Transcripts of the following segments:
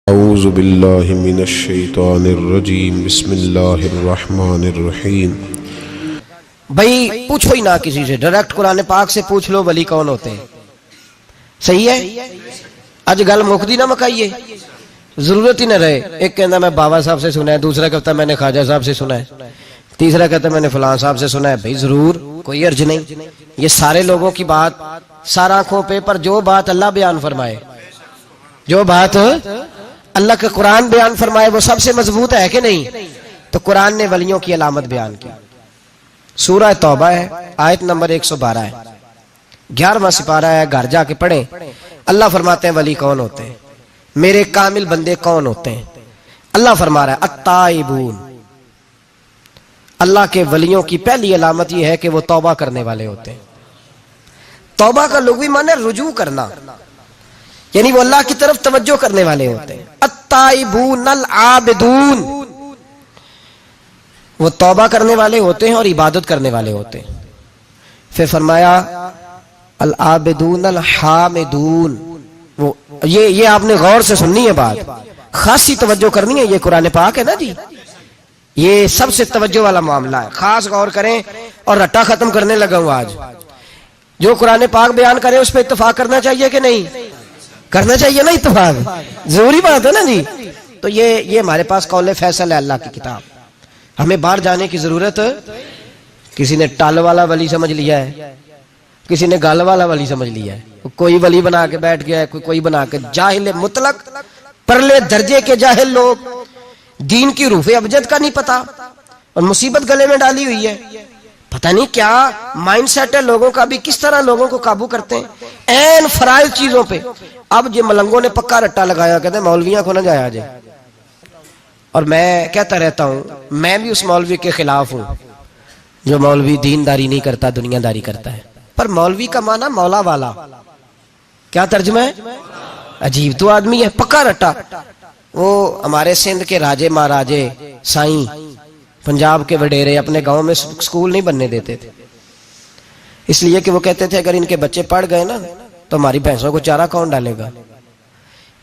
औज़ु बिल्लाहि मिनश शैतानिर रजीम बिस्मिल्लाहिर रहमानिर रहीम। भाई पूछो ही ना किसी से, डायरेक्ट कुरान पाक से पूछ लो वली कौन होते हैं। सही है, अज गल मुकदी ना मकाइए, जरूरत ही ना रहे। एक कहता मैं बाबा साहब से सुना है, दूसरा कहता मैंने ख्वाजा साहब से सुना है, तीसरा कहता मैंने फलां साहब से सुना है। भाई जरूर कोई अर्ज नहीं, ये सारे लोगों की बात सारा आंखों पे, पर जो बात अल्लाह बयान फरमाए, जो बात अल्लाह का कुरान बयान फरमाए वो सबसे मजबूत है कि नहीं। तो कुरान ने वलियों की अलामत बयान की। सूरह तौबा है, आयत नंबर 112 है, 11वां सिपारा है, घर जाके पढ़े। अल्लाह फरमाते हैं वली कौन होते हैं, मेरे कामिल बंदे कौन होते हैं। अल्लाह फरमा रहा है अत्ताइबून, अल्लाह के वलियों की पहली अलामत यह है कि वो तौबा करने वाले होते हैं। तौबा का लुग़वी माने रुजू करना, यानी वो अल्लाह की तरफ तवज्जो करने वाले होते हैं। अत्ताइबून अल आबिदून, वो तौबा करने वाले होते हैं और इबादत करने वाले होते हैं। फिर फरमाया अल आबिदून अल हामिदून, वो ये आपने गौर से सुननी है बात, खासी तवज्जो करनी है। ये कुरान पाक है ना जी, ये सबसे तवज्जो वाला मामला है, खास गौर करें। और रट्टा खत्म करने लगा हूं आज। जो कुरान पाक बयान करे उस पर इत्तेफाक करना चाहिए कि नहीं करना चाहिए ना, इत्तेफाक जरूरी बात है ना जी। तो ये हमारे पास कौल फैसल है, अल्लाह की किताब। हमें बाहर जाने की जरूरत, किसी ने टाल वाला वली समझ लिया है, किसी ने गाल वाला वली समझ लिया है, कोई वली बना के बैठ गया है, कोई बना के। जाहिल मुतलक परले दर्जे के जाहिल लोग, दीन की रूफे अबजद का नहीं पता और मुसीबत गले में डाली हुई है। पता नहीं क्या माइंडसेट है लोगों का, भी किस तरह लोगों को काबू करते हैं ऐन फराइज चीजों पे। अब ये मलंगों ने पक्का रट्टा लगाया, कहते मौलवियां को ना जाया जाए। और मैं कहता रहता हूं, मैं भी उस मौलवी के खिलाफ हूं जो मौलवी दीनदारी नहीं करता, दुनियादारी करता है। पर मौलवी का माना मौला वाला, क्या तर्जुमा है? अजीब तो आदमी है, पक्का रट्टा। वो हमारे सिंध के राजे महाराजे साईं, पंजाब के वडेरे अपने गांव में स्कूल नहीं बनने देते थे, इसलिए कि वो कहते थे अगर इनके बच्चे पढ़ गए ना तो हमारी भैंसों को चारा कौन डालेगा।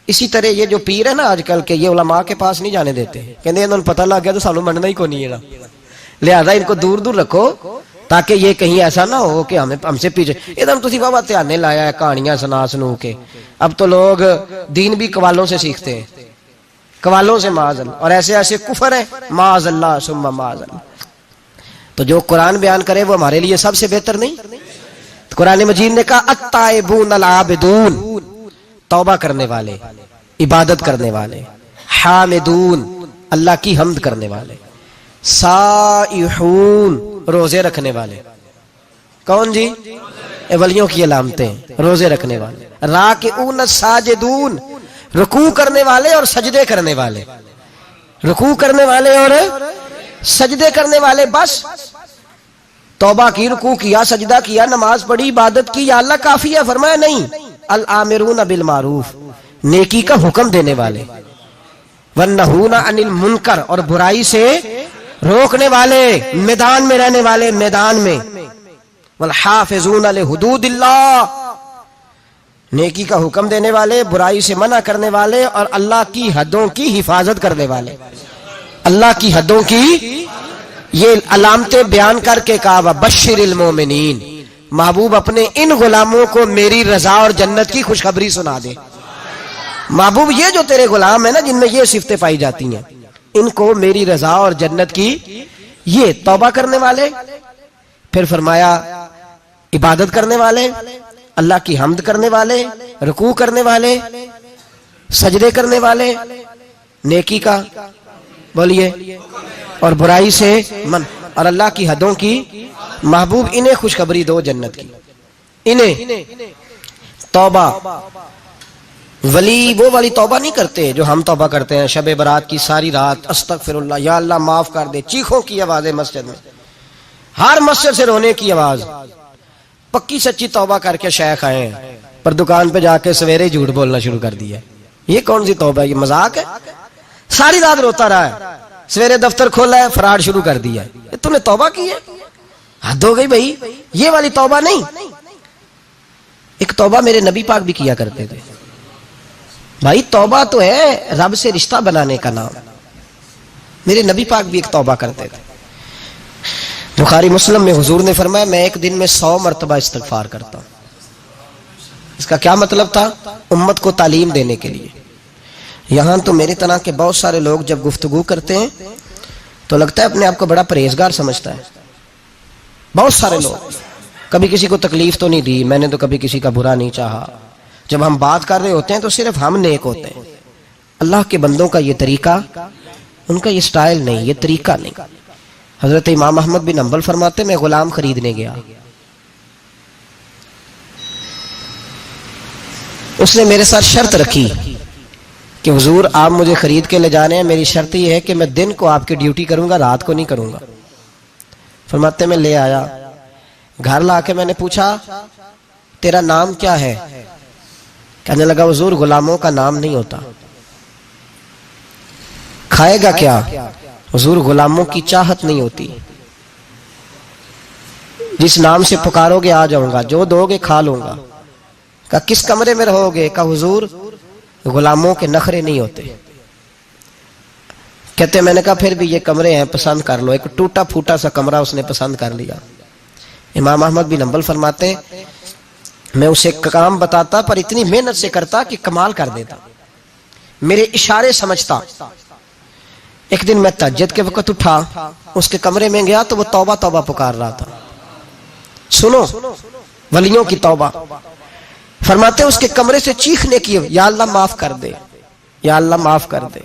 इसी तरह ये जो पीर है ना आजकल के, ये उलमा के पास नहीं जाने देते, कहते इन्होंने पता लग गया तो सानू मनना ही को नहीं है, लिहाजा इनको दूर दूर रखो ताकि ये कहीं ऐसा ना हो कि हमसे पीछे। एकदम तुसी बाबा ध्यान लाया है कहानियां सुना सुनू के। अब तो लोग दीन भी कवालों से सीखते हैं, कवालों से माज़अल्लाह, और ऐसे ऐसे कुफर है माज़अल्लाह सुम्मा माज़अल्लाह। तो जो कुरान बयान करे वो हमारे लिए सबसे बेहतर नहीं। तो कुरान मजीद ने कहा अत्ताइबून अल आबिदून, तौबा करने वाले, इबादत करने वाले, हामिदून अल्लाह की हम्द करने वाले, साइहून रोजे रखने वाले। कौन जी? वलियों की अलामतें, रोजे रखने वाले। राकिऊन साजिदून, रुकू करने वाले और सजदे करने वाले, रुकू करने वाले और सजदे करने वाले। बस तौबा की, रुकू किया, सजदा किया, नमाज पढ़ी, इबादत की, या अल्लाह काफी है? फरमाया नहीं। अल आमिरून बिल मारूफ, नेकी का हुक्म देने वाले, वन्नहूना अनिल मुनकर, और बुराई से रोकने वाले, मैदान में रहने वाले, मैदान में। वल हाफिजून अल हुदूदिल्लाह, नेकी का हुक्म देने वाले, बुराई से मना करने वाले, और अल्लाह की हदों की हिफाजत करने वाले। अल्लाह की हदों की ये अलामतें बयान करके कहा बश्शिरिल मोमिनीन, महबूब अपने इन गुलामों को मेरी रजा और जन्नत की खुशखबरी सुना दे। महबूब ये जो तेरे गुलाम है ना जिनमें ये सिफतें पाई जाती हैं, इनको मेरी रजा और जन्नत की, ये तौबा करने वाले। फिर फरमाया इबादत करने वाले, अल्लाह की हम्द करने वाले, रुकू करने वाले, सजदे करने वाले, नेकी का बोलिए और बुराई से मन, और अल्लाह की हदों की। महबूब इन्हें खुशखबरी दो जन्नत की, इन्हें तौबा। वली वो वाली तौबा नहीं करते जो हम तौबा करते हैं, शबे बरात की सारी रात अस्तगफिरुल्लाह, या अल्लाह माफ कर दे, चीखों की आवाजें मस्जिद में, हर मस्जिद से रोने की आवाज। पक्की सच्ची तौबा करके शेख आए हैं, पर दुकान पे जाके सवेरे झूठ बोलना शुरू कर दिया। ये कौन सी तौबा है? ये मजाक है। सारी रात रोता रहा है, सवेरे दफ्तर खोला है, फराड शुरू कर दिया। तूने तौबा की है? हद हो गई भाई, ये वाली तौबा नहीं। एक तौबा मेरे नबी पाक भी किया करते थे। भाई तौबा तो है रब से रिश्ता बनाने का नाम। मेरे नबी पाक भी एक तौबा करते थे। बुखारी मुस्लिम में हुजूर ने फरमाया मैं एक दिन में 100 मरतबा इस्तिगफार करता हूं। इसका क्या मतलब था? उम्मत को तालीम देने के लिए। यहां तो मेरी तरह के बहुत सारे लोग जब गुफ्तगू करते हैं तो लगता है अपने आप को बड़ा परहेजगार समझता है। बहुत सारे लोग, कभी किसी को तकलीफ तो नहीं दी, मैंने तो कभी किसी का बुरा नहीं चाहा। जब हम बात कर रहे होते हैं तो सिर्फ हम नेक होते हैं। अल्लाह के बंदों का ये तरीका, उनका ये स्टाइल नहीं, ये तरीका नहीं। हजरत इमाम अहमद बिन हंबल फरमाते मैं गुलाम खरीदने गया, उसने मेरे साथ शर्त रखी कि हुजूर आप मुझे खरीद के ले जाने हैं, मेरी शर्त यह है कि मैं दिन को आपकी ड्यूटी करूंगा, रात को नहीं करूंगा। फरमाते मैं ले आया, घर लाके मैंने पूछा तेरा नाम क्या है? कहने लगा हुजूर गुलामों का नाम नहीं होता। खाएगा क्या? हुजूर गुलामों की चाहत नहीं होती, जिस नाम से पुकारोगे आ जाऊंगा, जो दोगे खा लूंगा। कहा किस कमरे में रहोगे? कहा हुजूर गुलामों के नखरे नहीं होते। कहते मैंने कहा फिर भी ये कमरे हैं, पसंद कर लो। एक टूटा फूटा सा कमरा उसने पसंद कर लिया। इमाम अहमद बिन हंबल फरमाते मैं उसे काम बताता पर इतनी मेहनत से करता कि कमाल कर देता, मेरे इशारे समझता। एक दिन मैं तहज्जुद के वक्त उठा, उसके कमरे में गया तो वो तौबा तौबा पुकार रहा था। सुनो वलियों की तौबा। फरमाते उसके कमरे से चीखने की, या अल्लाह माफ कर दे, या अल्लाह माफ कर दे,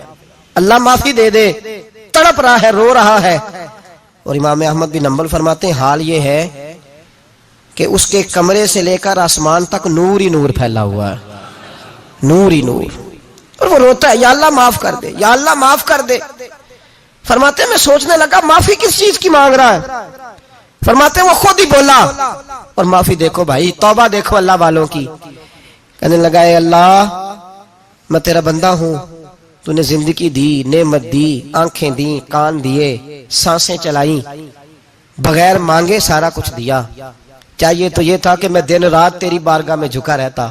अल्लाह माफी दे दे। तड़प रहा है, रो रहा है। और इमाम अहमद बिन हंबल फरमाते हाल ये है कि उसके कमरे से लेकर आसमान तक नूर ही नूर फैला हुआ है, नूर ही नूर। और वो रोता है या अल्लाह माफ कर दे, या अल्लाह माफ कर दे। फरमाते मैं सोचने लगा माफी किस चीज की मांग रहा है। फरमाते वो खुद ही बोला और माफी देखो भाई, तौबा देखो अल्लाह वालों की। कहने लगा अल्लाह मैं तेरा बंदा हूं, तूने जिंदगी दी, नेमत दी, आंखें दी, कान दिए, सांसें चलाई, बगैर मांगे सारा कुछ दिया। चाहिए तो ये था कि मैं दिन रात तेरी बारगाह में झुका रहता,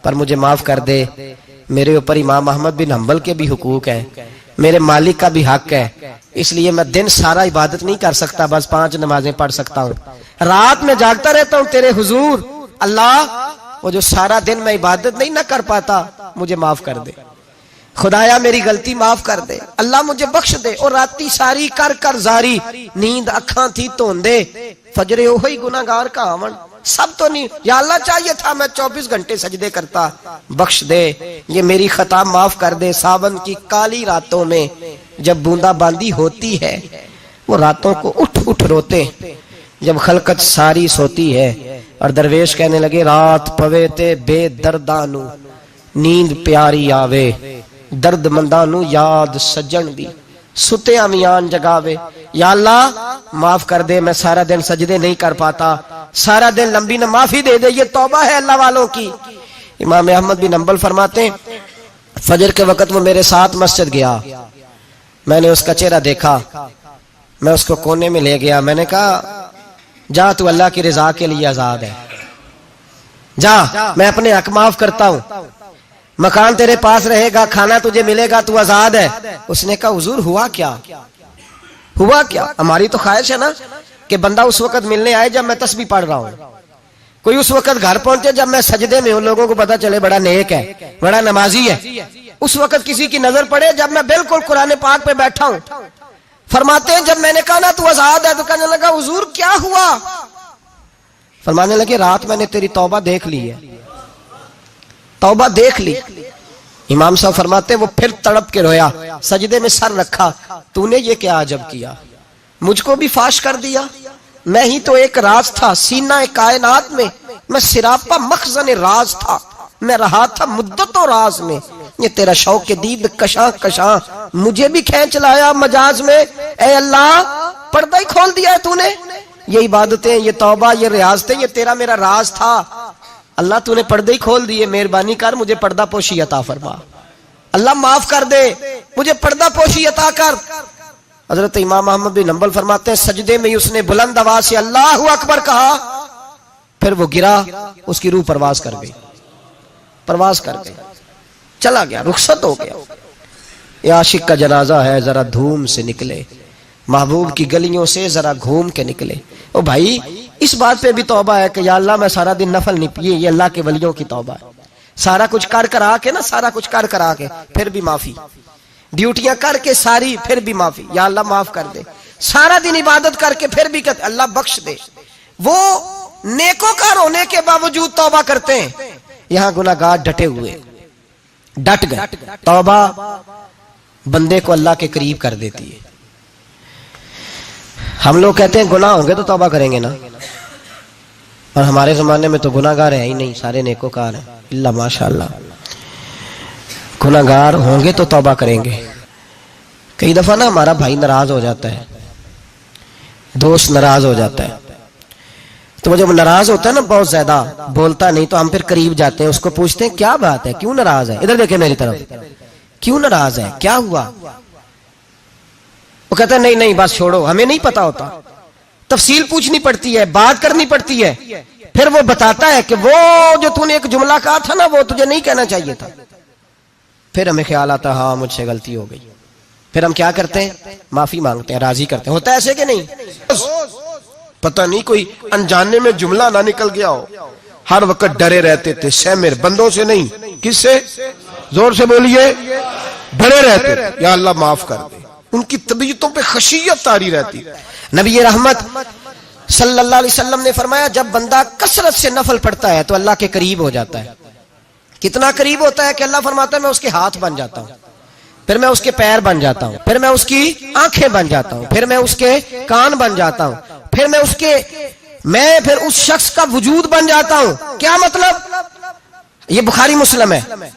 पर मुझे माफ कर दे। मेरे ऊपर इमाम अहमद बिन हंबल के भी हुकूक है, मेरे मालिक का भी हक है, इसलिए मैं दिन सारा इबादत नहीं कर सकता, बस 5 नमाजें पढ़ सकता हूँ। रात में जागता रहता हूँ तेरे हुजूर। अल्लाह वो जो सारा दिन मैं इबादत नहीं ना कर पाता, मुझे माफ कर दे। खुदाया मेरी गलती माफ कर दे, अल्लाह मुझे बख्श दे। और राती सारी कर कर जारी, नींद अखा थी धोंदे, फजरे ओही गुनाहगार का आवन। सब तो नहीं, या अल्लाह चाहिए था मैं 24 घंटे सजदे करता, बख्श दे, ये मेरी खता माफ कर दे। सावन की काली रातों में जब बूंदाबांदी होती है, वो रातों को उठ उठ रोते, जब खलकत सारी सोती है। और दरवेश कहने लगे रात पवे ते बेदर्दानू, नींद प्यारी आवे, दर्द मंदानू याद सजन दी, सुते अमियान जगावे। या अल्लाह माफ कर दे, मैं सारा दिन सजदे नहीं कर पाता, सारा दिन लंबी न माफी दे दे। ये तौबा है अल्लाह वालों की। इमाम अहमद बिन हंबल फरमाते फजर के वक्त वो मेरे साथ मस्जिद गया, मैंने उसका चेहरा देखा, मैं उसको कोने में ले गया। मैंने कहा जा तू अल्लाह की रजा के लिए आजाद है, जा मैं अपने हक माफ करता हूं, मकान तेरे पास रहेगा, खाना तुझे मिलेगा, तू आजाद है। उसने कहा हुजूर हुआ क्या, हुआ क्या? हमारी तो ख्वाहिश है ना कि बंदा उस वक्त मिलने आए जब मैं तस्बीह पढ़ रहा हूं, कोई उस वक्त घर पहुंचे जब मैं सजदे में हूं, लोगों को पता चले बड़ा नेक है, बड़ा नमाजी है। उस वक्त किसी की नजर पड़े जब मैं बिल्कुल कुरान पाक पे बैठा हूं। फरमाते हैं जब मैंने कहा ना तू आजाद है, तो कहने लगा हुजूर क्या हुआ? फरमाने लगे रात मैंने तेरी तौबा देख ली है, तौबा देख ली। इमाम साहब फरमाते वो फिर तड़प के रोया, सजदे में सर रखा, तूने ये क्या अजब किया, मुझको भी फाश कर दिया। मैं ही तो एक राज था सीना कायनात में, मैं सिरापा मखजन राज था, मैं रहा था मुद्दतों राज में। ये तेरा शौक के दीद कशा कशा मुझे भी खींच लाया मजाज में। ए अल्लाह पर्दा ही खोल दिया है तूने, ये इबादतें, ये तौबा, ये रियाजतें, ये तेरा मेरा राज था। अल्लाह तूने पर्दे ही खोल दिए, मेहरबानी कर मुझे पर्दा पोशी अता फरमा। अल्लाह माफ कर दे, मुझे पर्दा पोशी अता कर। हजरत इमाम अहमद बिन हंबल फरमाते हैं सजदे में उसने बुलंद आवाज से अल्लाहु अकबर कहा, फिर वो गिरा, उसकी रूह परवाज कर गई, परवाज कर गई। चला गया, रुखसत हो गया। ये आशिक का जनाजा है, जरा धूम से निकले, महबूब की गलियों से जरा घूम के निकले। ओ भाई, इस बात पे भी तौबा है कि या अल्लाह मैं सारा दिन नफल नहीं पिए, ये अल्लाह के वलियों की तौबा है। सारा कुछ कर करा के ना, सारा कुछ कर करा के फिर भी माफी, ड्यूटियां करके सारी फिर भी माफी, या अल्लाह माफ कर दे। सारा दिन इबादत करके फिर भी कहते अल्लाह बख्श दे। वो नेकोकार होने के बावजूद तौबा करते हैं। यहां गुनाहगार डटे हुए, डट गए। तौबा बंदे को अल्लाह के करीब कर देती है। हम लोग कहते हैं गुनाह होंगे तो तौबा करेंगे ना, और हमारे जमाने में तो गुनाहगार है ही नहीं, सारे नेकोकार हैं, इल्ला माशाअल्लाह। गुनाहगार होंगे तो तौबा करेंगे। कई दफा ना हमारा भाई नाराज हो जाता है, दोस्त नाराज हो जाता है, तो जब नाराज होता है ना, बहुत ज्यादा बोलता नहीं, तो हम फिर करीब जाते हैं, उसको पूछते हैं क्या बात है, क्यों नाराज है, इधर देखे मेरी तरफ, क्यों नाराज है, क्या हुआ? वो कहता है नहीं नहीं बस छोड़ो, हमें नहीं पता होता, तफसील पूछनी पड़ती है, बात करनी पड़ती है। फिर वो बताता है कि वो जो तूने एक जुमला कहा था ना, वो तुझे नहीं कहना चाहिए था। फिर हमें ख्याल आता हाँ मुझसे गलती हो गई। फिर हम क्या करते हैं, माफी मांगते हैं, राजी करते हैं। होता है ऐसे कि नहीं? पता नहीं कोई अनजाने में जुमला ना निकल गया हो। हर वक्त डरे रहते थे, सहमिर, बंदों से नहीं, किससे? जोर से बोलिए, डरे रहते, या अल्लाह माफ कर दे। उनकी तबीयतों पे खशियत तारी रहती। नबी रहमत सल्लल्लाहु अलैहि वसल्लम ने फरमाया, जब बंदा कसरत से नफल पढ़ता है तो अल्लाह के करीब हो जाता है। कितना करीब होता है कि अल्लाह फरमाता है मैं उसके हाथ बन जाता हूं, फिर मैं उसके पैर बन जाता हूं, फिर मैं उसकी आंखें बन जाता हूं, फिर मैं उसके कान बन जाता हूं, फिर मैं फिर उस शख्स का वजूद बन जाता हूं। क्या मतलब? ये बुखारी मुस्लिम है।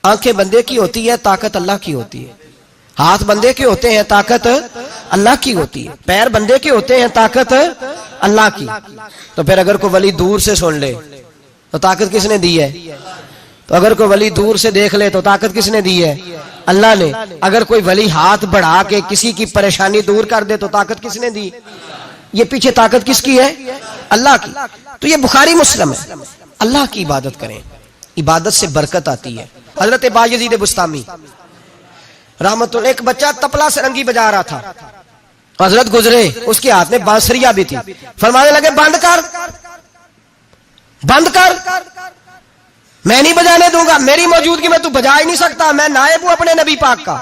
आंखें बंदे की होती है, ताकत अल्लाह की होती है। हाथ बंदे के होते हैं, ताकत अल्लाह की होती है। पैर बंदे के होते हैं, ताकत अल्लाह की। तो फिर अगर कोई वली दूर से सुन ले तो ताकत किसने दी है? तो अगर कोई वली दूर से देख ले तो ताकत किसने दी है? अल्लाह ने। अगर कोई वली हाथ बढ़ा के किसी की परेशानी दूर कर दे तो ताकत किसने दी? ये पीछे ताकत किसकी है? अल्लाह की। तो ये बुखारी मुस्लिम है। अल्लाह की इबादत करें, इबादत से बरकत आती है। हजरत बायजीद बुस्तामी रहमतुल्लाह, एक बच्चा तबला सरंगी बजा रहा था, हजरत गुजरे, उसके हाथ में बांसुरिया भी थी। फरमाने लगे बंद कर, बंद कर, मैं नहीं बजाने दूंगा, मेरी मौजूदगी में तू बजा ही नहीं सकता, मैं नायब हूं अपने नबी पाक का,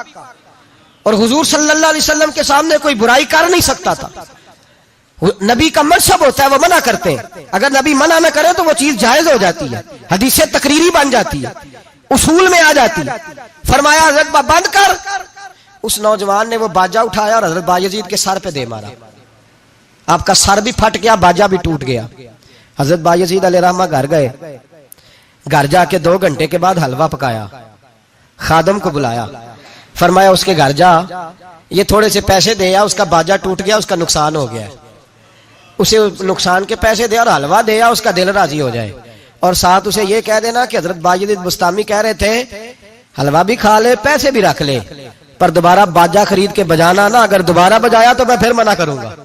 और हुजूर सल्लल्लाहु अलैहि वसल्लम के सामने कोई बुराई कर नहीं सकता था। नबी का मनसब होता है, वो मना करते हैं। अगर नबी मना न करे तो वो चीज जायज हो जाती है, हदीस तकरीरी बन जाती है, उसूल में आ जाती है। फरमाया हजरत बंद कर। उस नौजवान ने वो बाजा उठाया और हजरत बायजीद के सर पे दे मारा। आपका सर भी फट गया, बाजा भी टूट गया। हजरत बायजीद अलैहिर्रहमा घर गए, घर जाके 2 घंटे के बाद हलवा पकाया, खादम को बुलाया, फरमाया उसके घर जा, ये थोड़े से पैसे दे आ, उसका बाजा टूट गया, उसका नुकसान हो गया है, उसे नुकसान के पैसे दे और हलवा दे आ, उसका दिल राजी हो जाए। और साथ उसे ये कह देना कि हजरत बायजीद बुस्तामी कह रहे थे हलवा भी खा ले, पैसे भी रख ले, पर दोबारा बाजा खरीद के बजाना ना, अगर दोबारा बजाया तो मैं फिर मना करूंगा,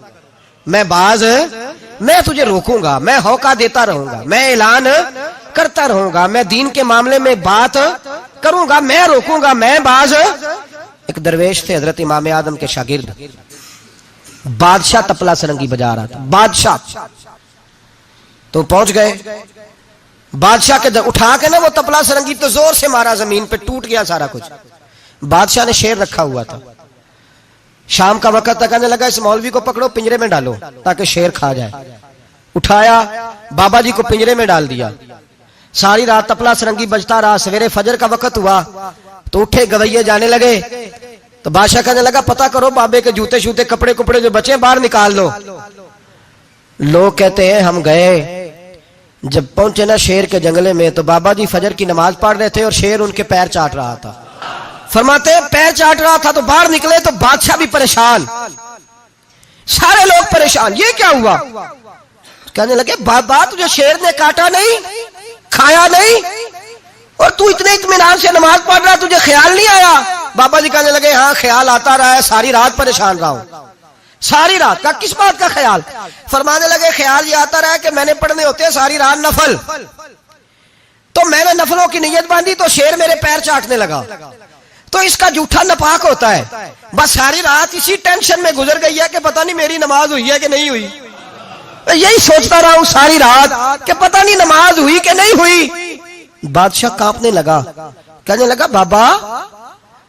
मैं तुझे रोकूंगा, मैं हौका देता रहूंगा, मैं ऐलान करता रहूंगा, मैं दीन के मामले में बात करूंगा, मैं रोकूंगा, मैं बाज। एक दरवेश थे हजरत इमाम आदम के शागिर्द, बादशाह तबला सरंगी बजा रहा था, बादशाह। तो पहुंच गए, बादशाह के उठा के ना वो तबला सरंगी तो जोर से मारा, जमीन पे टूट गया सारा कुछ। बादशाह ने शेर रखा हुआ था, शाम का वक्त तक कहने लगा इस मौलवी को पकड़ो, पिंजरे में डालो ताकि शेर खा जाए। उठाया, बाबा जी को पिंजरे में डाल दिया। सारी रात तबला सरंगी बजता रहा। सवेरे फजर का वक्त हुआ तो उठे गवैये जाने लगे, तो बादशाह कहने लगा पता करो बाबे के जूते शूते कपड़े कुपड़े जो बचे बाहर निकाल लो। लोग कहते हैं हम गए, जब पहुंचे ना शेर के जंगले में, तो बाबा जी फजर की नमाज पढ़ रहे थे और शेर उनके पैर चाट रहा था। फरमाते हैं पैर चाट रहा था तो बाहर निकले तो बादशाह भी परेशान, सारे लोग परेशान, ये क्या हुआ? कहने लगे बाबा तुझे शेर ने काटा नहीं, खाया नहीं, और तू इतने इत्मीनान से नमाज पढ़ रहा, तुझे ख्याल नहीं आया? बाबा जी कहने लगे हाँ ख्याल आता रहा है, सारी रात परेशान रहा हूं। सारी रात का किस बात का ख्याल? फरमाने लगे ख्याल ये आता रहा है कि मैंने पढ़ने होते हैं सारी रात नफल, तो मैंने नफलों की नीयत बांधी तो शेर मेरे पैर चाटने लगा। तो इसका जूठा नपाक होता है। बस सारी रात इसी टेंशन में गुजर गई है कि पता नहीं मेरी नमाज हुई है कि नहीं हुई। यही सोचता रहा हूं सारी रात कि पता नहीं नमाज हुई कि नहीं हुई। बादशाह कांपने लगा, कहने लगा बाबा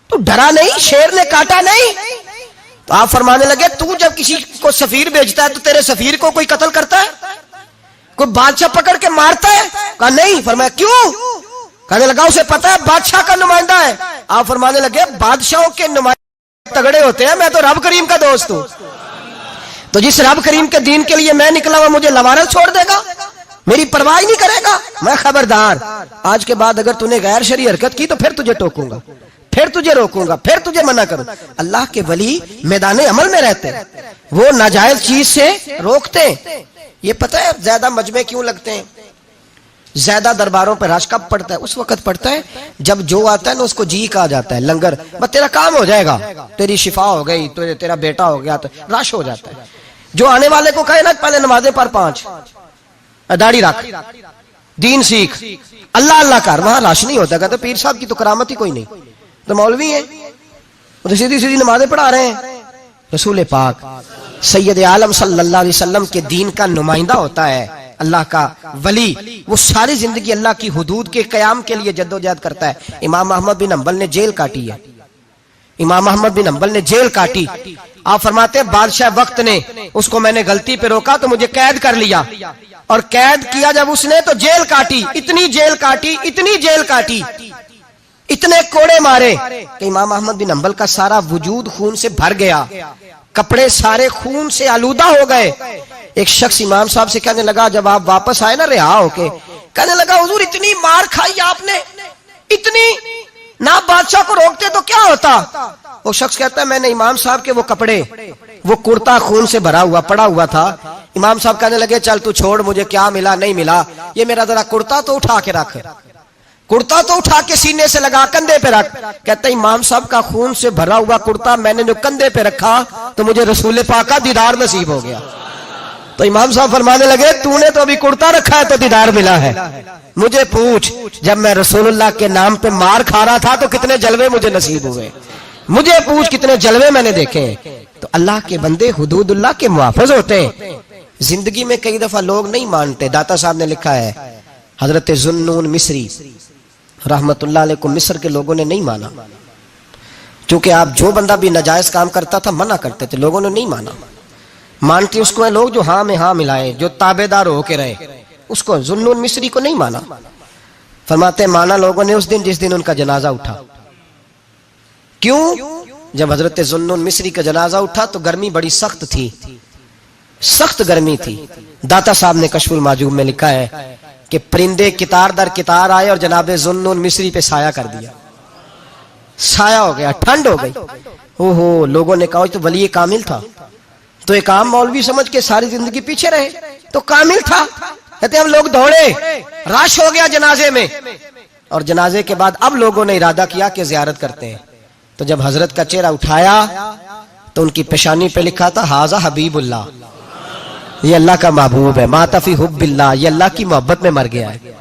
तू डरा नहीं, शेर ने काटा नहीं? तो आप फरमाने लगे तू जब किसी को सफीर भेजता है तो तेरे सफीर को कोई कत्ल करता है, कोई बादशाह पकड़ के मारता है? कहा नहीं। फरमाया क्यों? कहने लगा उसे पता है बादशाह का नुमाइंदा है। आप फरमाने लगे बादशाहों के नुमाइंदे तगड़े होते हैं, मैं तो रब करीम का दोस्त हूं। तो जिस रब करीम के दीन के लिए मैं निकला हुआ मुझे लवारस छोड़ देगा, मेरी परवाह ही नहीं करेगा? मैं खबरदार, आज के बाद अगर तूने गैर शरई हरकत की तो फिर तुझे टोकूंगा, फिर तुझे रोकूंगा, फिर तुझे मना करूं। अल्लाह के वली मैदान अमल में रहते हैं, वो नाजायज चीज से रोकते हैं। ये पता है ज्यादा मजमे क्यों लगते हैं, ज्यादा दरबारों पर रश कब पड़ता है? उस वक्त पड़ता है जब जो आता है ना उसको जी कहा जाता है, लंगर बस तेरा काम हो जाएगा, तेरी शिफा हो गई, तो तेरा बेटा हो गया, तो रश हो जाता है। जो आने वाले को कहे ना पहले नमाजें पर 5, दाढ़ी रख, दीन सीख, अल्लाह अल्लाह कर, वहां रश नहीं होता। कहते पीर साहब की तो करामत ही कोई नहीं, तो मौलवी है, तो सीधी सीधी नमाजें पढ़ा रहे हैं। रसूल पाक सैयद आलम सल्लल्लाहु अलैहि वसल्लम के दीन का नुमाइंदा होता है अल्लाह का वली, वो सारी जिंदगी अल्लाह की हुदूद के कयाम के लिए जद्दोजहद करता है। इमाम अहमद बिन हंबल ने जेल काटी है, इमाम अहमद बिन हंबल ने जेल काटी। आप फरमाते हैं बादशाह वक्त ने उसको, मैंने गलती पे रोका तो मुझे कैद कर लिया, और कैद किया जब उसने तो जेल काटी, इतनी जेल काटी, इतनी जेल काटी, इतने कोड़े मारे कि इमाम अहमद बिन हंबल का सारा वजूद खून से भर गया, कपड़े सारे खून से आलूदा हो गए। एक शख्स इमाम साहब से कहने लगा जब आप वापस आए ना रिहा होके, कहने लगा हुजूर इतनी मार खाई आपने, इतनी, ना बादशाह को रोकते तो क्या होता? वो शख्स कहता है मैंने इमाम साहब के वो कपड़े, वो कुर्ता खून से भरा हुआ पड़ा हुआ था। इमाम साहब कहने लगे चल तू छोड़, मुझे क्या मिला नहीं मिला, ये मेरा जरा कुर्ता तो उठा के रख, कुर्ता तो उठा के सीने से लगा, कंधे पे रख। कहता इमाम साहब का खून से भरा हुआ कुर्ता मैंने जो कंधे पे रखा तो मुझे रसूल पाक का दीदार नसीब हो गया। तो इमाम साहब फरमाने लगे तूने तो अभी कुर्ता रखा है तो दीदार मिला है, मुझे पूछ जब मैं रसूलुल्लाह के नाम पे मार खा रहा था तो कितने जलवे मुझे नसीब हुए, मुझे पूछ कितने जलवे मैंने देखे। तो अल्लाह के बंदे हुदूदुल्लाह के मुहाफिज होते हैं। जिंदगी में कई दफा लोग नहीं मानते। दाता साहब ने लिखा है हजरत जुन्नून मिस्री रहमतुल्लाह अलैह को मिस्र के लोगों ने नहीं माना, क्योंकि आप जो बंदा भी नाजायज काम करता था मना करते थे, लोगों ने नहीं माना। मानते उसको है लोग जो हाँ में हाँ मिलाए, जो ताबेदार होके रहे, उसको जुन्नून मिस्री को नहीं माना। फरमाते माना लोगों ने उस दिन जिस दिन उनका जनाजा उठा। क्यों? जब हजरत जुन्नून मिस्री का जनाजा उठा तो गर्मी बड़ी सख्त थी, सख्त गर्मी थी। दाता साहब ने कशफुल माजूब में लिखा है कि परिंदे कितार दर कितार आए और जनाब जुन्नून मिस्री पे साया कर दिया, साया हो गया, ठंड हो गई। ओहो, लोगों ने कहा तो वली कामिल था, तो एक आम मौलवी समझ के सारी जिंदगी पीछे रहे, तो कामिल था। कहते हम लोग दौड़े, रश हो गया जनाजे में, और जनाजे के बाद अब लोगों ने इरादा किया कि जियारत करते हैं। तो जब हजरत का चेहरा उठाया तो उनकी पेशानी पे लिखा था हाजा हबीबुल्लाह, ये अल्लाह का महबूब है, मातफी हुब्बिल्लाह, ये अल्लाह की मोहब्बत में मर गया है।